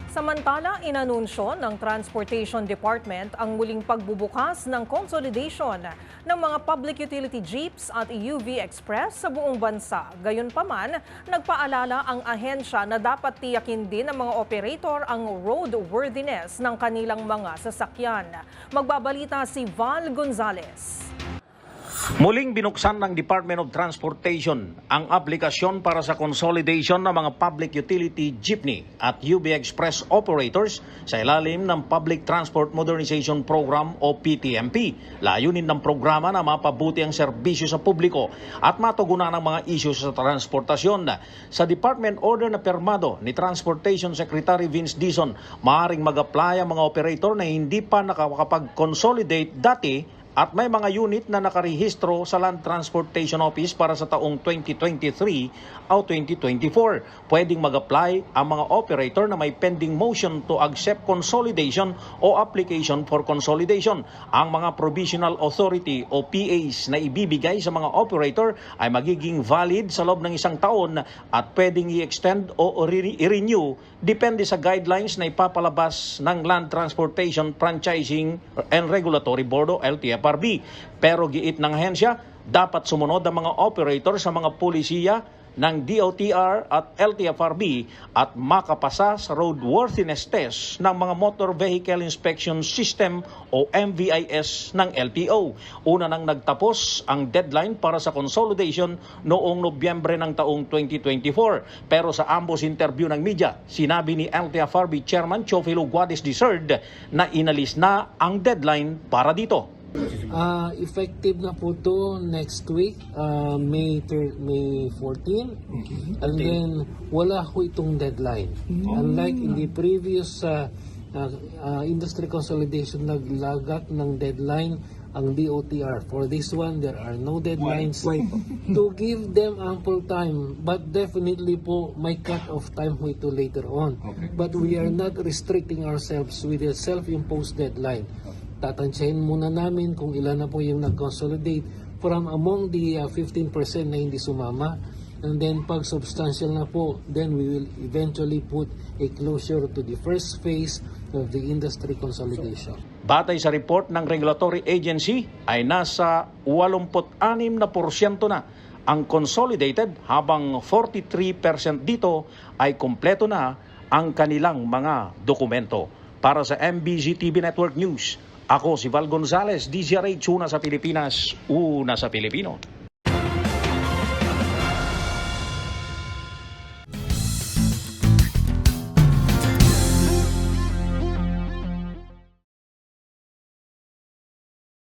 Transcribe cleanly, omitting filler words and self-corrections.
Samantala, inanunsyo ng Transportation Department ang muling pagbubukas ng consolidation ng mga public utility jeeps at UV Express sa buong bansa. Gayunpaman, nagpaalala ang ahensya na dapat tiyakin din ng mga operator ang roadworthiness ng kanilang mga sasakyan. Magbabalita si Val Gonzalez. Muling binuksan ng Department of Transportation ang aplikasyon para sa consolidation ng mga public utility jeepney at UV Express operators sa ilalim ng Public Transport Modernization Program o PTMP. Layunin ng programa na mapabuti ang serbisyo sa publiko at matugunan ang mga issues sa transportasyon. Sa Department Order na permado ni Transportation Secretary Vince Dizon, maaaring mag-apply ang mga operator na hindi pa nakakapag-consolidate dati at may mga unit na nakarehistro sa Land Transportation Office para sa taong 2023 o 2024. Pwedeng mag-apply ang mga operator na may pending motion to accept consolidation o application for consolidation. Ang mga Provisional Authority o PAs na ibibigay sa mga operator ay magiging valid sa loob ng isang taon at pwedeng i-extend o i-renew depende sa guidelines na ipapalabas ng Land Transportation Franchising and Regulatory Board o LTFRB. Pero giit ng ahensya, dapat sumunod ang mga operator sa mga polisiya ng DOTR at LTFRB at makapasa sa roadworthiness test ng mga Motor Vehicle Inspection System o MVIS ng LTO. Una nang nagtapos ang deadline para sa consolidation noong Nobyembre ng taong 2024. Pero sa ambos interview ng media, sinabi ni LTFRB Chairman Chofilo Guades III na inalis na ang deadline para dito. Effective na po to next week, May 14. And then wala ho itong deadline. Unlike in the previous industry consolidation, naglagat ng deadline ang DOTR. For this one, there are no deadlines to give them ample time. But definitely po, may cut-off time ho ito later on. But we are not restricting ourselves with a self-imposed deadline. Tatansyahin muna namin kung ilan na po yung nag-consolidate from among the 15% na hindi sumama. And then pag substantial na po, then we will eventually put a closure to the first phase of the industry consolidation. Batay sa report ng regulatory agency ay nasa 86% na ang consolidated habang 43% dito ay kompleto na ang kanilang mga dokumento. Para sa MBZ TV Network News, ako si Val Gonzalez, DZRH, una sa Pilipinas, una sa Pilipino.